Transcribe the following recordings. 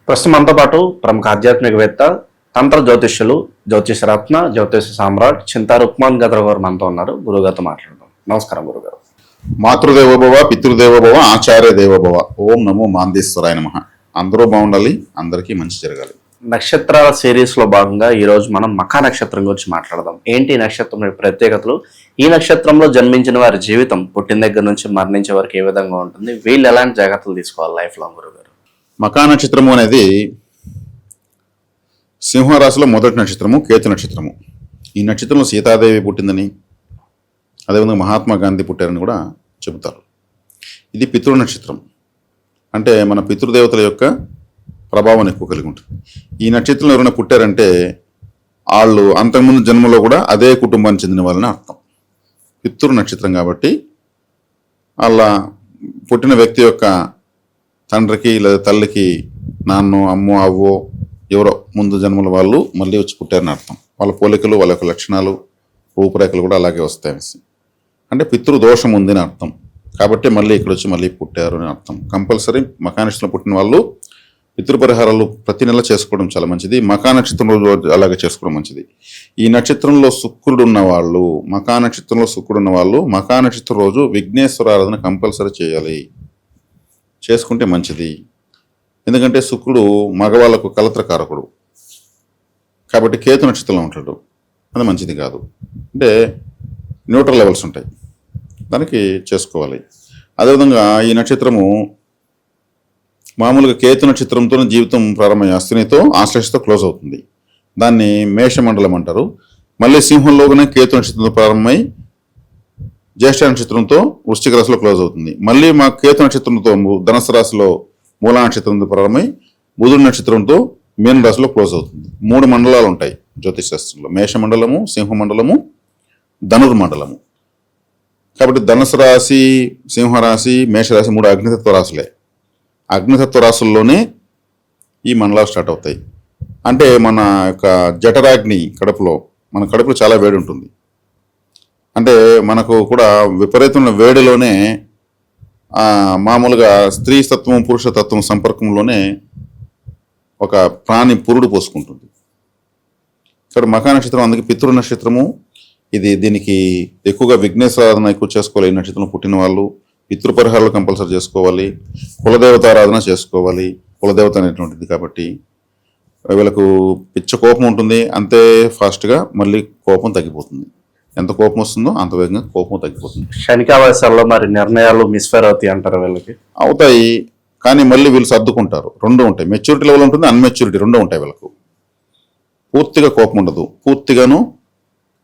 ప్రస్తుతం మనతో పాటు ప్రముఖ ఆధ్యాత్మికవేత్త, తంత్ర జ్యోతిష్యులు, జ్యోతిషరత్న, జ్యోతిష సామ్రాట్ చింతా రుక్మాన్ గద్ర గారు మనతో ఉన్నారు. గురుగారితో మాట్లాడదాం. నమస్కారం గురుగారు. మాతృదేవోభవ, పితృదేవోభవ, ఆచార్య దేవోభవ. ఓం నమో మాందేశ్వరాయ నమః. అందరూ బాగుండాలి, అందరికీ మంచి జరగాలి. నక్షత్రాల సిరీస్ లో భాగంగా ఈ రోజు మనం మఖా నక్షత్రం గురించి మాట్లాడదాం. ఏంటి ఈ నక్షత్రం యొక్క ప్రత్యేకతలు, ఈ నక్షత్రంలో జన్మించిన వారి జీవితం పుట్టిన దగ్గర నుంచి మరణించే వరకు ఏ విధంగా ఉంటుంది, వీళ్ళు ఎలాంటి జాగ్రత్తలు తీసుకోవాలి లైఫ్ లో గురుగారు? మఖా నక్షత్రము అనేది సింహరాశిలో మొదటి నక్షత్రము, కేతు నక్షత్రము. ఈ నక్షత్రంలో సీతాదేవి పుట్టిందని, అదేవిధంగా మహాత్మా గాంధీ పుట్టారని కూడా చెబుతారు. ఇది పితృ నక్షత్రం, అంటే మన పితృదేవతల యొక్క ప్రభావం ఎక్కువ కలిగి ఉంటుంది. ఈ నక్షత్రంలో ఎవరైనా పుట్టారంటే వాళ్ళు అంతకుముందు జన్మలో కూడా అదే కుటుంబానికి చెందిన వాళ్ళని అర్థం. పితృ నక్షత్రం కాబట్టి అలా పుట్టిన వ్యక్తి యొక్క తండ్రికి లేదా తల్లికి నాన్నో అమ్మో అవ్వో ఎవరో ముందు జన్మల వాళ్ళు మళ్ళీ వచ్చి పుట్టారని అర్థం. వాళ్ళ పోలికలు, వాళ్ళ యొక్క లక్షణాలు, రూపురేఖలు కూడా అలాగే వస్తాయి. అంటే పితృదోషం ఉందని అర్థం. కాబట్టి మళ్ళీ ఇక్కడ వచ్చి మళ్ళీ పుట్టారు అని అర్థం. కంపల్సరీ మఖా నక్షత్రంలో పుట్టిన వాళ్ళు పితృపరిహారాలు ప్రతి నెల చేసుకోవడం చాలా మంచిది. మఖా నక్షత్రం రోజు అలాగే చేసుకోవడం మంచిది. ఈ నక్షత్రంలో శుక్రుడు ఉన్న వాళ్ళు, మఖా నక్షత్రంలో శుక్రుడు ఉన్న వాళ్ళు మఖా నక్షత్రం రోజు విఘ్నేశ్వర ఆరాధన కంపల్సరీ చేయాలి, చేసుకుంటే మంచిది. ఎందుకంటే శుక్రుడు మగవాళ్ళకు కలత్రకారకుడు కాబట్టి కేతు నక్షత్రంలో ఉంటాడు, అది మంచిది కాదు. అంటే న్యూట్రల్ లెవెల్స్ ఉంటాయి, దానికి చేసుకోవాలి. అదేవిధంగా ఈ నక్షత్రము మామూలుగా కేతు నక్షత్రంతో జీవితం ప్రారంభమయ్యే అశ్వినితో ఆశ్లేషతో క్లోజ్ అవుతుంది. దాన్ని మేషమండలం అంటారు. మళ్ళీ సింహంలోనే కేతు నక్షత్రంతో ప్రారంభమై జ్యేష్ఠ నక్షత్రంతో వృశ్చిక రాశిలో క్లోజ్ అవుతుంది. మళ్ళీ మా కేతు నక్షత్రంతో ధనుసు రాశిలో మూల నక్షత్రంతో ప్రారంభమై బుధుడి నక్షత్రంతో మీన రాశిలో క్లోజ్ అవుతుంది. 3 మండలాలు ఉంటాయి జ్యోతిష్ శాస్త్రంలో: మేషమండలము, సింహమండలము, ధనుర్మండలము. కాబట్టి ధనుసు రాశి, సింహరాశి, మేషరాశి 3 అగ్నితత్వ రాశులే. అగ్నితత్వ రాశుల్లోనే ఈ మండలాలు స్టార్ట్ అవుతాయి. అంటే మన యొక్క జఠరాగ్ని కడుపులో, మన కడుపులో చాలా వేడి ఉంటుంది. అంటే మనకు కూడా విపరీతమైన వేడిలోనే మామూలుగా స్త్రీ తత్వం, పురుష తత్వం సంపర్కంలోనే ఒక ప్రాణి పురుడు పోసుకుంటుంది. ఇక్కడ మఖా నక్షత్రం అందుకే పితృ నక్షత్రము. దీనికి ఎక్కువగా విఘ్నేశ్వరాధన ఎక్కువ చేసుకోవాలి. ఈ నక్షత్రంలో పుట్టిన వాళ్ళు పితృపరిహారాలు కంపల్సరీ చేసుకోవాలి, కులదేవత ఆరాధన చేసుకోవాలి. కులదేవత అనేటువంటిది కాబట్టి వీళ్ళకు పిచ్చ కోపం ఉంటుంది, అంతే ఫాస్ట్గా మళ్ళీ కోపం తగ్గిపోతుంది. ఎంత కోపం వస్తుందో అంత వేగంగా కోపం తగ్గిపోతుంది. క్షణికావేశాల్లో మరి నిర్ణయాలు మిస్ఫైర్ అవుతాయి అంటారు. వీళ్ళకి అవుతాయి, కానీ మళ్ళీ వీళ్ళు సర్దుకుంటారు. 2 ఉంటాయి, మెచ్యూరిటీ లెవెల్ ఉంటుంది, అన్మెచ్యూరిటీ 2 ఉంటాయి. వీళ్ళకు పూర్తిగా కోపం ఉండదు, పూర్తిగాను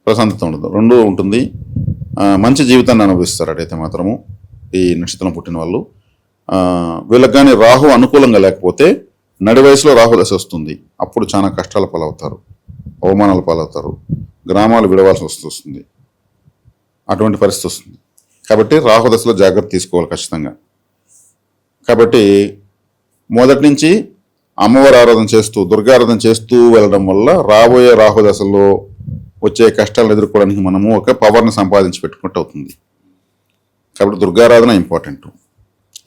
ప్రశాంతత ఉండదు, 2 ఉంటుంది. మంచి జీవితాన్ని అనుభవిస్తారు అటైతే మాత్రము ఈ నక్షత్రం పుట్టిన వాళ్ళు. వీళ్ళకి కానీ రాహు అనుకూలంగా లేకపోతే నడి వయసులో రాహు దశ వస్తుంది. అప్పుడు చాలా కష్టాల పాలవుతారు, అవమానాల పాలవుతారు, గ్రామాలు విడవాల్సి వస్తుంది, అటువంటి పరిస్థితి వస్తుంది. కాబట్టి రాహు దశలో జాగ్రత్త తీసుకోవాలి ఖచ్చితంగా. కాబట్టి మొదటి నుంచి అమ్మవారి ఆరాధన చేస్తూ, దుర్గారాధన చేస్తూ వెళ్ళడం వల్ల రాబోయే రాహు దశలో వచ్చే కష్టాలను ఎదుర్కోవడానికి మనము ఒక పవర్ని సంపాదించి పెట్టుకుంటూ అవుతుంది. కాబట్టి దుర్గారాధన ఇంపార్టెంట్.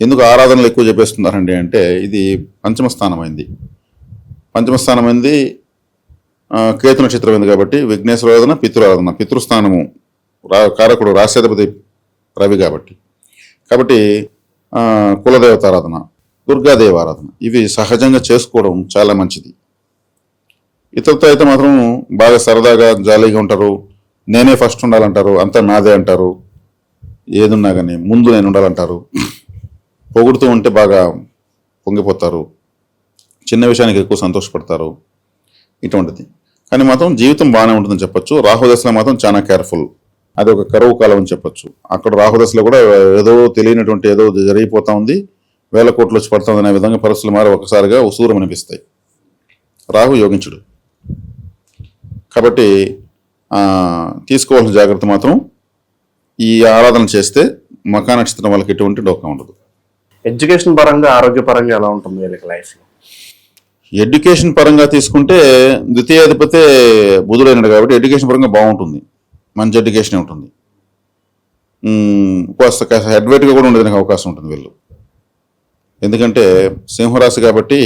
ఎందుకు ఆరాధనలు ఎక్కువ చెప్పేస్తున్నారండి అంటే, ఇది పంచమస్థానమైంది. పంచమస్థానమైంది కేతు నక్షత్రం అయింది కాబట్టి విఘ్నేశ్వరాధన, పితృరాధన. పితృస్థానము కారకుడు రాశ్యాధిపతి రవి కాబట్టి కులదేవత ఆరాధన, దుర్గాదేవ ఆరాధన ఇవి సహజంగా చేసుకోవడం చాలా మంచిది. ఇతరులతో అయితే మాత్రం బాగా సరదాగా జాలీగా ఉంటారు, నేనే ఫస్ట్ ఉండాలంటారు, అంతా నాదే అంటారు, ఏదున్నా కానీ ముందు నేను ఉండాలంటారు, పొగుడుతూ ఉంటే బాగా పొంగిపోతారు, చిన్న విషయానికి ఎక్కువ సంతోషపడతారు, ఇటువంటిది. కానీ మాత్రం జీవితం బాగానే ఉంటుందని చెప్పొచ్చు. రాహుదశలో మాత్రం చాలా కేర్ఫుల్, అది ఒక కరువు కాలం అని చెప్పొచ్చు. అక్కడ రాహుదశలో కూడా ఏదో తెలియనటువంటి ఏదో జరిగిపోతా ఉంది, 1000 కోట్లు వచ్చి పడుతుంది అనే విధంగా పరిస్థితులు మారి ఒకసారిగా ఉసూరం అనిపిస్తాయి. రాహు యోగించుడు కాబట్టి తీసుకోవాల్సిన జాగ్రత్త మాత్రం ఈ ఆరాధన చేస్తే మఖా నక్షత్రం వాళ్ళకి ఎటువంటి డోకా ఉండదు. ఎడ్యుకేషన్ పరంగా, ఆరోగ్యపరంగా ఎలా ఉంటుంది వీళ్ళకి లైఫ్లో? ఎడ్యుకేషన్ పరంగా తీసుకుంటే ద్వితీయాధిపతే బుధుడైనడు కాబట్టి ఎడ్యుకేషన్ పరంగా బాగుంటుంది, మంచి ఎడ్యుకేషన్ ఉంటుంది. కాస్త హెడ్ వెయిట్గా కూడా ఉండడానికి అవకాశం ఉంటుంది వీళ్ళు. ఎందుకంటే సింహరాశి కాబట్టి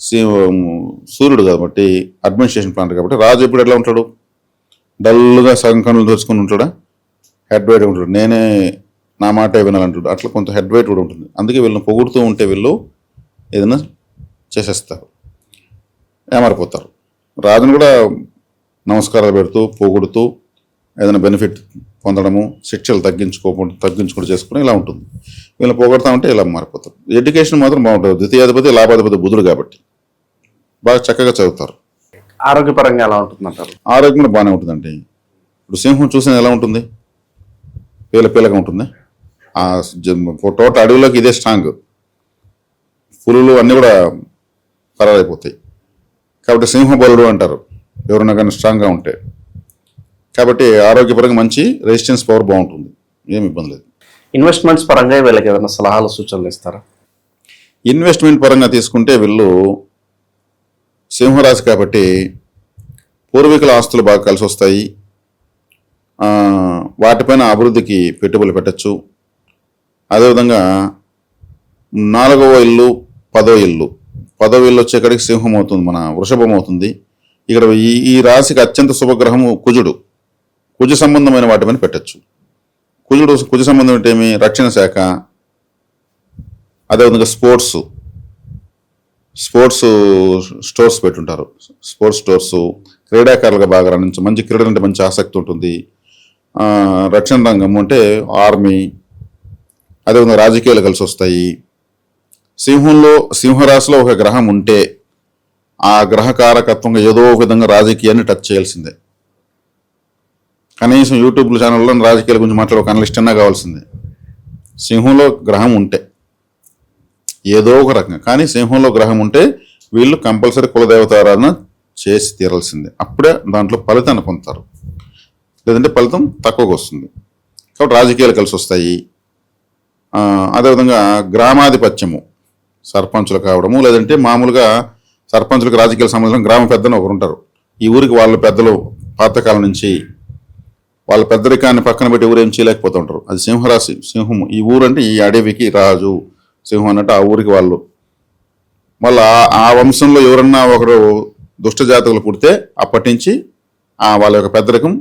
సూర్యుడు కాబట్టి అడ్మినిస్ట్రేషన్ ప్లాంట్ కాబట్టి రాజు ఎప్పుడు ఎట్లా ఉంటాడు, డల్గా సగం కన్నులు తెచ్చుకుని ఉంటాడా, హెడ్ వెయిట్ ఉంటాడు, నేనే నా మాట వినాలంటాడు, అట్లా కొంత హెడ్ వెయిట్ కూడా ఉంటుంది. అందుకే వీళ్ళని పొగుడుతూ ఉంటే వీళ్ళు ఏదైనా చేసేస్తారు, ఏమారిపోతారు. రాజును కూడా నమస్కారాలు పెడుతూ పొగుడుతూ ఏదైనా బెనిఫిట్ పొందడము, శిక్షలు తగ్గించుకుంటూ చేసుకుని ఇలా ఉంటుంది. వీళ్ళని పొగడతా ఉంటే ఇలా మారిపోతారు. ఎడ్యుకేషన్ మాత్రం బాగుంటుంది. ద్వితీయాధిపతి లాభాధిపతి బుధుడు కాబట్టి బాగా చక్కగా చదువుతారు. ఆరోగ్యపరంగా ఎలా ఉంటుందంటారు? ఆరోగ్యం కూడా బాగానే ఉంటుందండి. ఇప్పుడు సింహం చూసిన ఎలా ఉంటుంది, పీలగా ఉంటుంది. ఆ టోటల్ అడవిలోకి ఇదే స్ట్రాంగ్, పులులు అన్నీ కూడా ఖరారైపోతాయి. కాబట్టి సింహబలుడు అంటారు ఎవరన్నా కానీ స్ట్రాంగ్గా ఉంటే. కాబట్టి ఆరోగ్యపరంగా మంచి రెసిస్టెన్స్ పవర్ బాగుంటుంది, ఏమి ఇబ్బంది లేదు. ఇన్వెస్ట్మెంట్స్ పరంగా వీళ్ళకి ఏమైనా సలహాలు సూచనలు ఇస్తారా? ఇన్వెస్ట్మెంట్ పరంగా తీసుకుంటే వీళ్ళు సింహరాశి కాబట్టి పూర్వీకుల ఆస్తులు బాగా కలిసి వస్తాయి. వాటిపైన అభివృద్ధికి పెట్టుబడులు పెట్టచ్చు. అదేవిధంగా 4వ ఇల్లు 10వ ఇల్లు వచ్చేకాడికి సింహం అవుతుంది, మన వృషభం అవుతుంది. ఇక్కడ ఈ రాశికి అత్యంత శుభగ్రహము కుజ సంబంధమైన వాటిపైన పెట్టచ్చు. కుజ సంబంధం అంటే ఏమి, రక్షణ శాఖ, అదేవిధంగా స్పోర్ట్స్ స్టోర్స్ పెట్టుంటారు. స్పోర్ట్స్ స్టోర్స్, క్రీడాకారులుగా బాగా రాణించు, మంచి క్రీడలు అంటే మంచి ఆసక్తి ఉంటుంది. రక్షణ రంగం అంటే ఆర్మీ, అదేవిధంగా రాజకీయాలు కలిసి వస్తాయి. సింహరాశిలో ఒక గ్రహం ఉంటే ఆ గ్రహ కారకత్వంగా ఏదో విధంగా రాజకీయాన్ని టచ్ చేయాల్సిందే. కనీసం యూట్యూబ్ ఛానల్లో రాజకీయాల గురించి మాట్లాడే ఒక అనలిస్ట్ అన్నా కావాల్సిందే సింహంలో గ్రహం ఉంటే, ఏదో ఒక రకంగా. కానీ సింహంలో గ్రహం ఉంటే వీళ్ళు కంపల్సరీ కులదేవతారాధన చేసి తీరాల్సిందే. అప్పుడే దాంట్లో ఫలితాన్ని పొందుతారు, లేదంటే ఫలితం తక్కువగా వస్తుంది. కాబట్టి రాజకీయాలు కలిసి వస్తాయి. అదేవిధంగా గ్రామాధిపత్యము, సర్పంచులు కావడము, లేదంటే మామూలుగా సర్పంచులకు రాజకీయాల సంబంధం గ్రామ పెద్దలు ఒకరు ఉంటారు. ఈ ఊరికి వాళ్ళ పెద్దలు పాతకాలం నుంచి వాళ్ళ పెద్దరికాన్ని పక్కన పెట్టి ఊరేం చేయలేకపోతూ ఉంటారు. అది సింహరాశి, సింహము. ఈ ఊరు అంటే ఈ అడవికి రాజు, సింహం అన్నట్టు ఆ ఊరికి వాళ్ళు. మళ్ళీ ఆ వంశంలో ఎవరన్నా ఒకరు దుష్ట జాతకులు పుడితే అప్పటి నుంచి వాళ్ళ యొక్క పెద్దరికం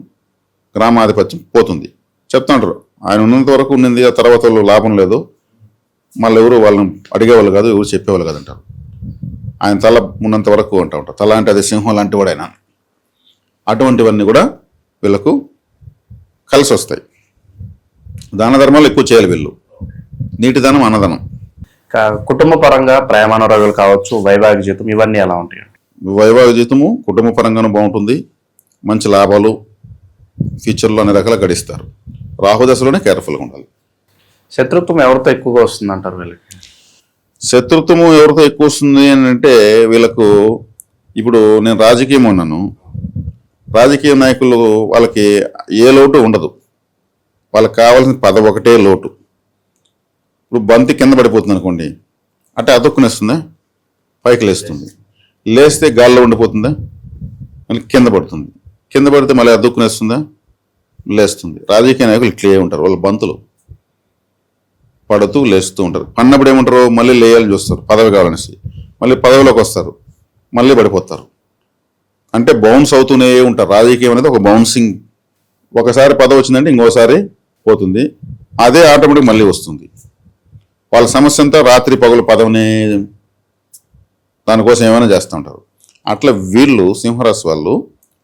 గ్రామాధిపత్యం పోతుంది. చెప్తా ఉంటారు, ఆయన ఉన్నంత వరకు ఉన్నది, ఆ తర్వాత వాళ్ళు లాభం లేదు, మళ్ళీ ఎవరు వాళ్ళని అడిగేవాళ్ళు కాదు, ఎవరు చెప్పేవాళ్ళు కాదంటారు. ఆయన తల ఉన్నంత వరకు అంటూ ఉంటారు. తల అంటే అది సింహం లాంటి వాడు ఆయన. అటువంటివన్నీ కూడా వీళ్ళకు కలిసి వస్తాయి. దాన ధర్మాలు ఎక్కువ చేయాలి వీళ్ళు. నీటి దానం, అన్నదానం. కుటుంబ పరంగా ప్రేమానురాగాలు కావచ్చు, వైవాహిక జీవితం, ఇవన్నీ ఎలా ఉంటాయి? వైవాహిక జీవితము కుటుంబ పరంగానూ బాగుంటుంది, మంచి లాభాలు ఫ్యూచర్లో అన్ని రకాలు గడిస్తారు. రాహుదశలోనే కేర్ఫుల్గా ఉండాలి. శత్రుత్వం ఎవరితో ఎక్కువగా వస్తుంది అంటారు వీళ్ళకి? శత్రుత్వము ఎవరితో ఎక్కువ వస్తుంది అని అంటే వీళ్ళకు, ఇప్పుడు నేను రాజకీయం ఉన్నాను, రాజకీయ నాయకులు వాళ్ళకి ఏ లోటు ఉండదు, వాళ్ళకి కావాల్సిన పదవి ఒకటే లోటు. ఇప్పుడు బంతి కింద పడిపోతుంది అనుకోండి, అంటే అతుక్కునేస్తుందా, పైకి లేస్తుంది, లేస్తే గాల్లో ఉండిపోతుందా, మళ్ళీ కింద పడుతుంది, కింద పడితే మళ్ళీ అతుక్కునేస్తుందా, లేస్తుంది. రాజకీయ నాయకులు ఇట్లే ఉంటారు, వాళ్ళు బంతులు పడుతూ లేస్తూ ఉంటారు. పన్నప్పుడు ఏమంటారు, మళ్ళీ లేయాలని చూస్తారు పదవి కావాలనేసి, మళ్ళీ పదవిలోకి వస్తారు, మళ్ళీ పడిపోతారు. అంటే బౌన్స్ అవుతూనే ఉంటారు. రాజకీయం అనేది ఒక బౌన్సింగ్. ఒకసారి పదవి వచ్చిందంటే ఇంకోసారి పోతుంది, అదే ఆటోమేటిక్ మళ్ళీ వస్తుంది. వాళ్ళ సమస్య అంతా రాత్రి పగలు పదవిని దానికోసం ఏమైనా చేస్తూ ఉంటారు. అట్లా వీళ్ళు సింహరాశి వాళ్ళు,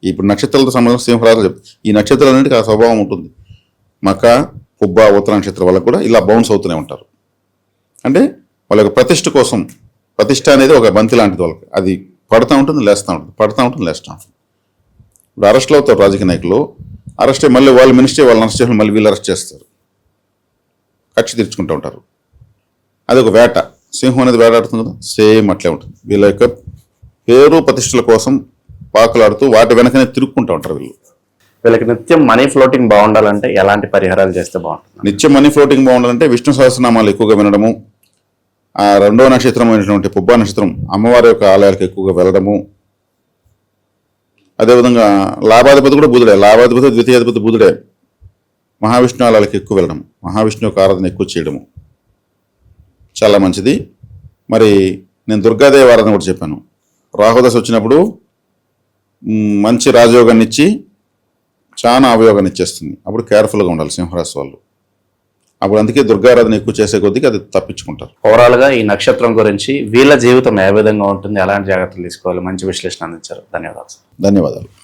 ఇప్పుడు నక్షత్రాలతో సంబంధించిన సింహరాశి ఈ నక్షత్రాలన్నింటికి ఆ స్వభావం ఉంటుంది. మక, పుబ్బ, ఉత్తర నక్షత్రం వాళ్ళకు కూడా ఇలా బౌన్స్ అవుతూనే ఉంటారు. అంటే వాళ్ళ యొక్క ప్రతిష్ట కోసం, ప్రతిష్ట అనేది ఒక బంతి లాంటిది వాళ్ళకి, అది పడుతూ ఉంటుంది, లేస్తూ ఉంటుంది, పడుతూ ఉంటుంది, లేస్తూ ఉంటుంది. ఇప్పుడు అరెస్ట్లు అవుతారు రాజకీయ నాయకులు, అరెస్ట్ మళ్ళీ వాళ్ళు మినిస్ట్రీ వాళ్ళని అరెస్ట్ చేసి మళ్ళీ వీళ్ళు అరెస్ట్ చేస్తారు, కక్ష తీర్చుకుంటూ ఉంటారు. అది ఒక వేట. సింహం అనేది వేటాడుతుంది కదా, సేమ్ అట్లే ఉంటుంది. వీళ్ళ యొక్క పేరు ప్రతిష్టల కోసం పాకులాడుతూ వాటి వెనకనే తిరుక్కుంటూ ఉంటారు వీళ్ళు. వీళ్ళకి నిత్యం మనీ ఫ్లోటింగ్ బాగుండాలంటే ఎలాంటి పరిహారాలు చేస్తే బాగుంటుంది? నిత్యం మనీ ఫ్లోటింగ్ బాగుండాలంటే విష్ణు సహస్రనామాలు ఎక్కువగా వినడము, ఆ 2వ నక్షత్రం అయినటువంటి పుబ్బా నక్షత్రం అమ్మవారి యొక్క ఆలయాలకు ఎక్కువగా వెళ్ళడము, అదేవిధంగా లాభాధిపతి కూడా బుధుడే, లాభాధిపతి ద్వితీయాధిపతి బుధుడే, మహావిష్ణు ఆలయాలకు ఎక్కువ వెళ్ళడం, మహావిష్ణు యొక్క ఆరాధన ఎక్కువ చేయడము చాలా మంచిది. మరి నేను దుర్గాదేవి ఆరాధన కూడా చెప్పాను. రాహుదశ వచ్చినప్పుడు మంచి రాజయోగాన్ని ఇచ్చి చాలా అవయోగాన్ని ఇచ్చేస్తుంది. అప్పుడు కేర్ఫుల్గా ఉండాలి సింహరాశి వాళ్ళు. అప్పుడు అందుకే దుర్గారాధన ఎక్కువ చేసే కొద్దిగా అది తప్పించుకుంటారు. ఓవరాల్ గా ఈ నక్షత్రం గురించి వీళ్ళ జీవితం ఏ విధంగా ఉంటుంది, ఎలాంటి జాగ్రత్తలు తీసుకోవాలి, మంచి విశ్లేషణ అందించారు. ధన్యవాదాలు. ధన్యవాదాలు.